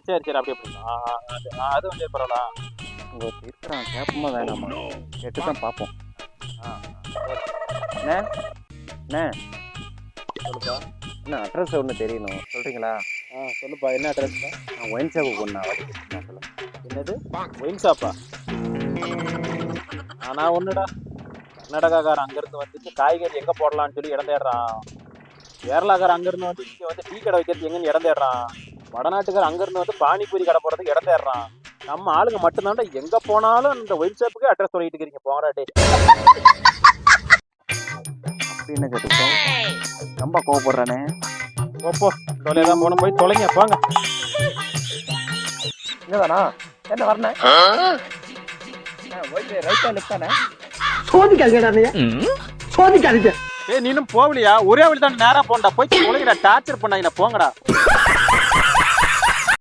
சரி சரி அப்படியே போயிடலாம். அது வந்து பரவாயில்ல. உங்க இருக்கிறான் கேப்பமா வேணாமா கேட்டு தான் பார்ப்போம். சரி. அண்ணே அண்ணே சொல்லுப்பா. என்ன அட்ரஸ் ஒன்று தெரியணும் சொல்கிறீங்களா? சொல்லுப்பா, என்ன அட்ரஸ்? நான் ஒயின் ஷாப்பு போனேன் வச்சுருக்கேன் சொல்ல. என்னது, ஒயின் ஷாப்பா? நான் ஒண்ணுடா, கர்நாடகாக்காரன் அங்கிருந்து வந்துட்டு காய்கறி எங்க போடலாம்னு சொல்லி இடம் தேடுறான். கேரளாக்காரன் அங்கிருந்து வந்து இங்க வந்து டீ கடை வைக்கிறது எங்கன்னு இடம் தேடுறான். வடநாட்டுக்காரன் அங்கிருந்து வந்து பானிபூரி கடை போடுறதுக்கு இடம் தேடுறான். நம்ம ஆளுங்க மட்டும்தான்டா எங்க போனாலும் இந்த ஒயின் ஷாப்புக்கு அட்ரஸ் சொல்லிட்டு இருக்கீங்க. போங்கடா டே. அப்படி என்ன கேட்டுக்கிட்டோம் ரொம்ப கோவப்படுறானே. போ தொலையா தான் போன, போய் தொலைங்க போங்க. என்னதானா என்ன வரணும் ரைட்டா லெஃப்டானே ஏய் நீனும் போகலையா? ஒரே வழி தான் நேரா போண்டா, போய் தொலைங்கடா. டார்ச்சர் பண்ணாங்க, போங்கடா.